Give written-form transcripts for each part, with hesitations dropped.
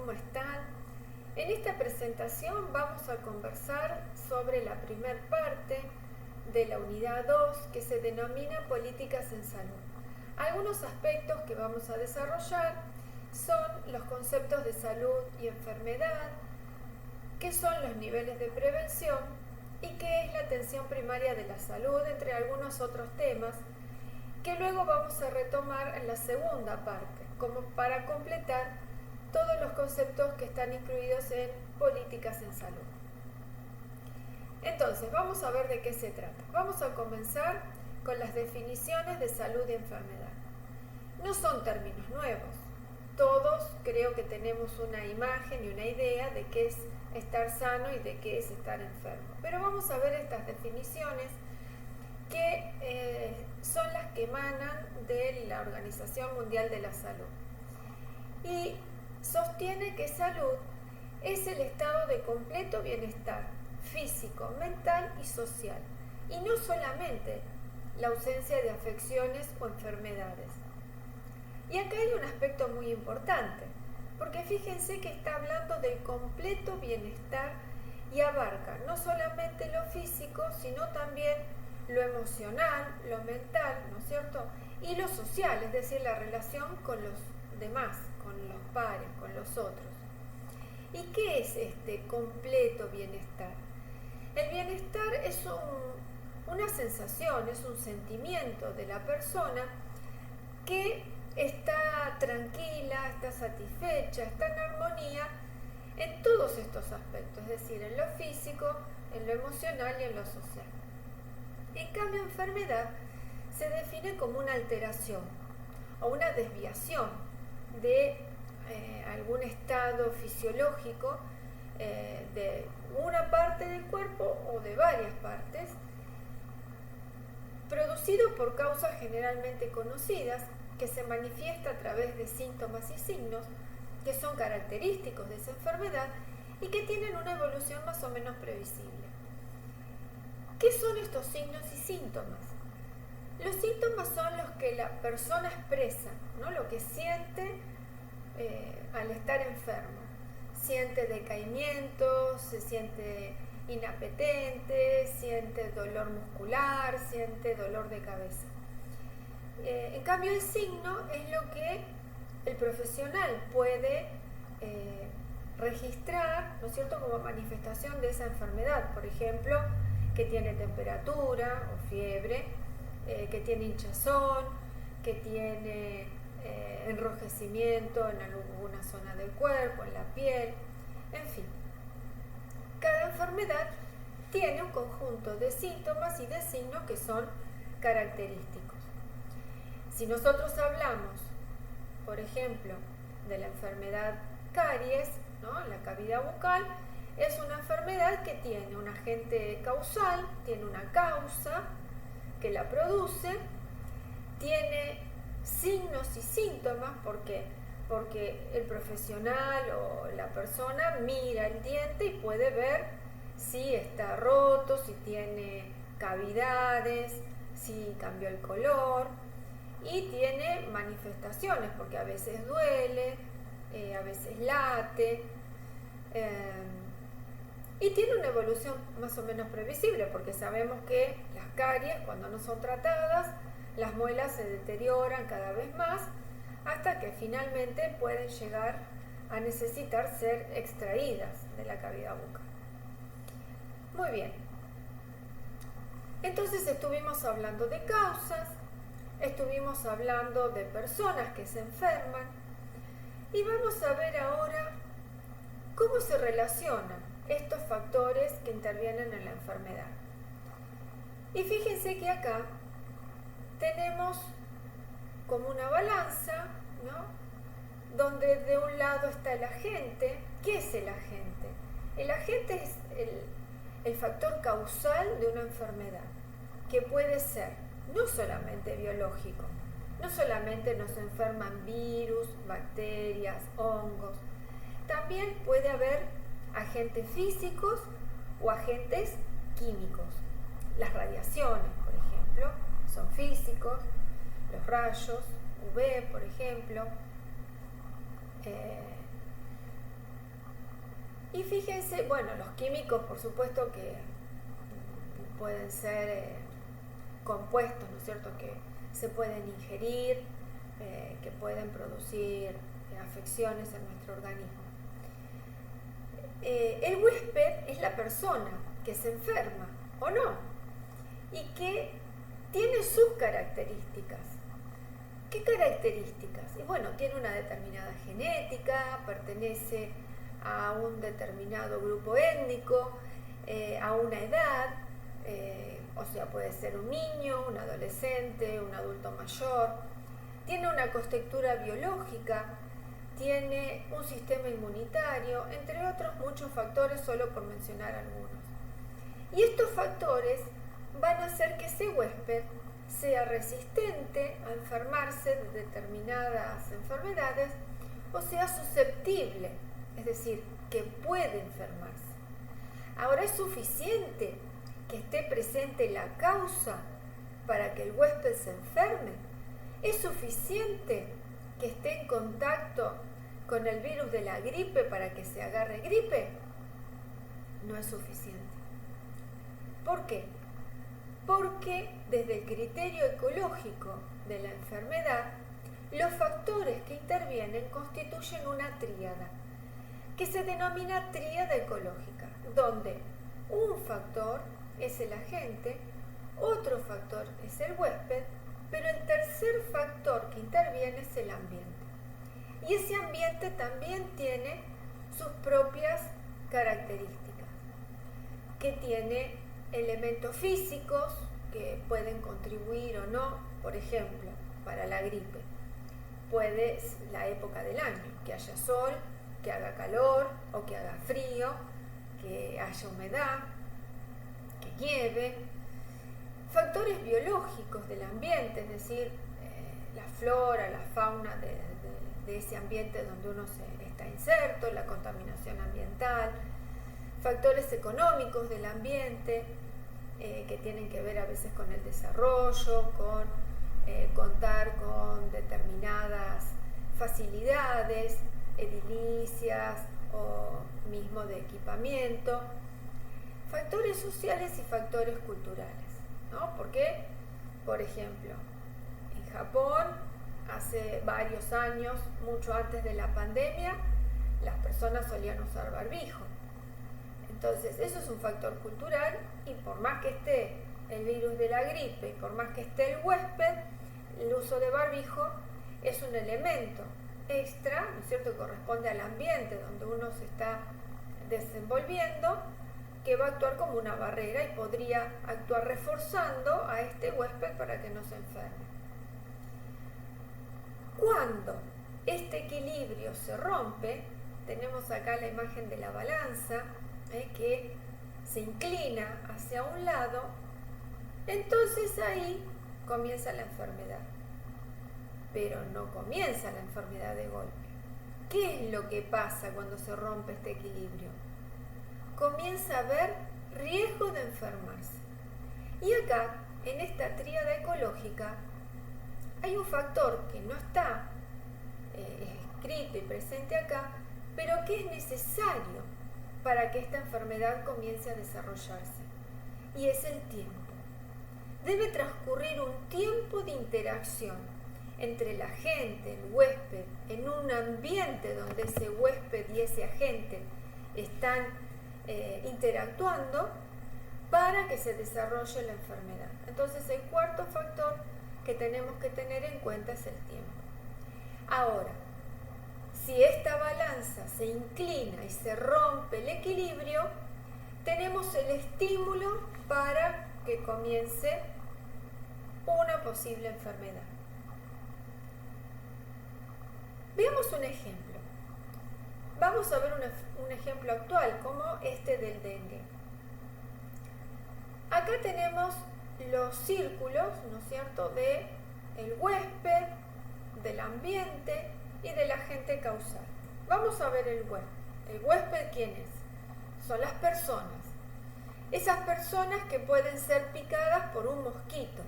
¿cómo están? En esta presentación vamos a conversar sobre la primera parte de la unidad 2 que se denomina Políticas en Salud. Algunos aspectos que vamos a desarrollar son los conceptos de salud y enfermedad, qué son los niveles de prevención y qué es la atención primaria de la salud, entre algunos otros temas que luego vamos a retomar en la segunda parte, como para completar todos los conceptos que están incluidos en políticas en salud. Entonces, vamos a ver de qué se trata. Vamos a comenzar con las definiciones de salud y enfermedad. No son términos nuevos. Todos creo que tenemos una imagen y una idea de qué es estar sano y de qué es estar enfermo. Pero vamos a ver estas definiciones que son las que emanan de la Organización Mundial de la Salud. Y sostiene que salud es el estado de completo bienestar físico, mental y social, y no solamente la ausencia de afecciones o enfermedades. Y acá hay un aspecto muy importante, porque fíjense que está hablando del completo bienestar y abarca no solamente lo físico, sino también lo emocional, lo mental, ¿no es cierto? Y lo social, es decir, la relación con los demás, con los pares, con los otros. ¿Y qué es este completo bienestar? El bienestar es una sensación, es un sentimiento de la persona que está tranquila, está satisfecha, está en armonía en todos estos aspectos, es decir, en lo físico, en lo emocional y en lo social. En cambio, enfermedad se define como una alteración o una desviación de algún estado fisiológico de una parte del cuerpo o de varias partes, producido por causas generalmente conocidas, que se manifiesta a través de síntomas y signos que son característicos de esa enfermedad y que tienen una evolución más o menos previsible. ¿Qué son estos signos y síntomas? Los síntomas son los que la persona expresa, ¿no? Lo que siente al estar enfermo. Siente decaimiento, se siente inapetente, siente dolor muscular, siente dolor de cabeza. En cambio, el signo es lo que el profesional puede registrar, ¿no es cierto?, como manifestación de esa enfermedad. Por ejemplo, que tiene temperatura o fiebre, que tiene hinchazón, que tiene enrojecimiento en alguna zona del cuerpo, en la piel, en fin. Cada enfermedad tiene un conjunto de síntomas y de signos que son característicos. Si nosotros hablamos, por ejemplo, de la enfermedad caries, ¿no?, la cavidad bucal, es una enfermedad que tiene un agente causal, tiene una causa que la produce, tiene signos y síntomas porque el profesional o la persona mira el diente y puede ver si está roto, si tiene cavidades, si cambió el color, y tiene manifestaciones porque a veces duele, a veces late, y tiene una evolución más o menos previsible porque sabemos que las caries, cuando no son tratadas, las muelas se deterioran cada vez más hasta que finalmente pueden llegar a necesitar ser extraídas de la cavidad bucal. Muy bien. Entonces estuvimos hablando de causas, estuvimos hablando de personas que se enferman y vamos a ver ahora cómo se relacionan estos factores que intervienen en la enfermedad. Y fíjense que acá tenemos como una balanza, ¿no?, donde de un lado está el agente. ¿Qué es el agente? El agente es el factor causal de una enfermedad, que puede ser no solamente biológico, no solamente nos enferman virus, bacterias, hongos, también puede haber agentes físicos o agentes químicos. Las radiaciones, por ejemplo, son físicos, los rayos UV, por ejemplo, Y fíjense, bueno, los químicos por supuesto que pueden ser compuestos, ¿no es cierto?, que se pueden ingerir, que pueden producir afecciones en nuestro organismo. El huésped es la persona que se enferma, ¿o no? Y que tiene sus características. ¿Qué características? Y bueno, tiene una determinada genética, pertenece a un determinado grupo étnico, a una edad, o sea, puede ser un niño, un adolescente, un adulto mayor, tiene una contextura biológica, tiene un sistema inmunitario, entre otros muchos factores, solo por mencionar algunos. Y estos factores van a hacer que ese huésped sea resistente a enfermarse de determinadas enfermedades o sea susceptible, es decir, que puede enfermarse. Ahora, ¿es suficiente que esté presente la causa para que el huésped se enferme? ¿Es suficiente que esté en contacto con el virus de la gripe para que se agarre gripe? No es suficiente. ¿Por qué? Porque desde el criterio ecológico de la enfermedad, los factores que intervienen constituyen una tríada, que se denomina tríada ecológica, donde un factor es el agente, otro factor es el huésped, pero el tercer factor que interviene es el ambiente. Y ese ambiente también tiene sus propias características, que tiene elementos físicos que pueden contribuir o no, por ejemplo, para la gripe. Puede la época del año, que haya sol, que haga calor o que haga frío, que haya humedad, que nieve. Factores biológicos del ambiente, es decir, la flora, la fauna de ese ambiente donde uno está inserto, la contaminación ambiental. Factores económicos del ambiente, que tienen que ver a veces con el desarrollo, con contar con determinadas facilidades edilicias o mismo de equipamiento. Factores sociales y factores culturales, ¿no? Porque, por ejemplo, en Japón, hace varios años, mucho antes de la pandemia, las personas solían usar barbijo. Entonces, eso es un factor cultural y por más que esté el virus de la gripe, por más que esté el huésped, el uso de barbijo es un elemento extra, ¿no es cierto?, que corresponde al ambiente donde uno se está desenvolviendo, que va a actuar como una barrera y podría actuar reforzando a este huésped para que no se enferme. Cuando este equilibrio se rompe, tenemos acá la imagen de la balanza, que se inclina hacia un lado, entonces ahí comienza la enfermedad. Pero no comienza la enfermedad de golpe. ¿Qué es lo que pasa cuando se rompe este equilibrio? Comienza a haber riesgo de enfermarse. Y acá, en esta tríada ecológica, hay un factor que no está escrito y presente acá, pero que es necesario para que esta enfermedad comience a desarrollarse. Y es el tiempo. Debe transcurrir un tiempo de interacción entre la gente, el huésped, en un ambiente donde ese huésped y ese agente están interactuando para que se desarrolle la enfermedad. Entonces, el cuarto factor que tenemos que tener en cuenta es el tiempo. Ahora, si esta balanza se inclina y se rompe el equilibrio, tenemos el estímulo para que comience una posible enfermedad. Veamos un ejemplo. Vamos a ver un ejemplo actual, como este del dengue. Acá tenemos los círculos, ¿no es cierto?, de el huésped, del ambiente y del agente causal. Vamos a ver el huésped. ¿El huésped quién es? Son las personas. Esas personas que pueden ser picadas por un mosquito.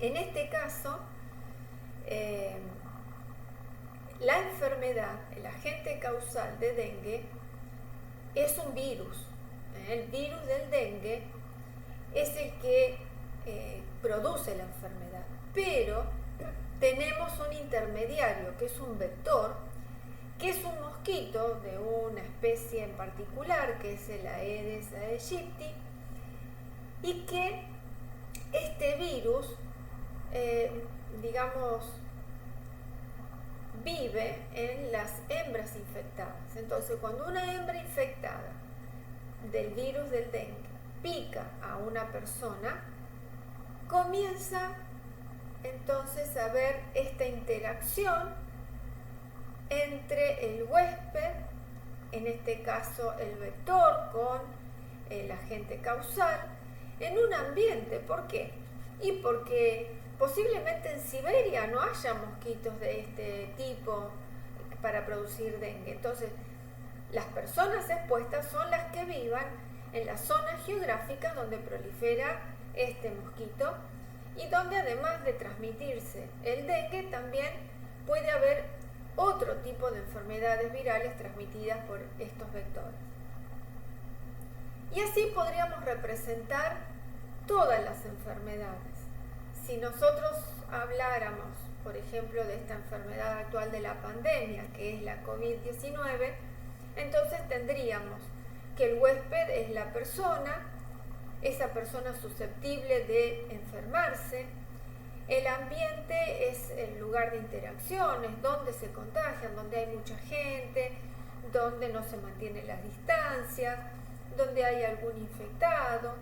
En este caso, la enfermedad, el agente causal de dengue, es un virus. El virus del dengue es el que produce la enfermedad, pero tenemos un intermediario que es un vector, que es un mosquito de una especie en particular, que es el Aedes aegypti, y que este virus, digamos, vive en las hembras infectadas. Entonces, cuando una hembra infectada del virus del dengue pica a una persona, comienza entonces a haber esta interacción entre el huésped, en este caso el vector, con el agente causal, en un ambiente. ¿Por qué? Y porque posiblemente en Siberia no haya mosquitos de este tipo para producir dengue. Entonces, las personas expuestas son las que vivan en las zonas geográficas donde prolifera este mosquito y donde, además de transmitirse el dengue, también puede haber otro tipo de enfermedades virales transmitidas por estos vectores. Y así podríamos representar todas las enfermedades. Si nosotros habláramos, por ejemplo, de esta enfermedad actual de la pandemia, que es la COVID-19, entonces tendríamos que el huésped es la persona, esa persona susceptible de enfermarse, el ambiente es el lugar de interacciones, donde se contagian, donde hay mucha gente, donde no se mantienen las distancias, donde hay algún infectado,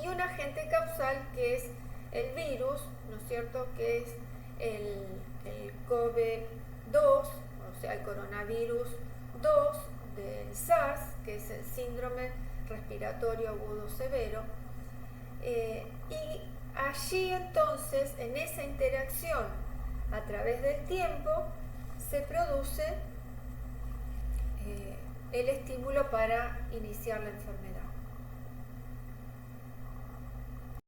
y un agente causal que es el virus, ¿no es cierto?, que es el COVID-2, o sea, el coronavirus 2 del SARS, que es el síndrome respiratorio agudo severo, y allí entonces, en esa interacción a través del tiempo, se produce el estímulo para iniciar la enfermedad.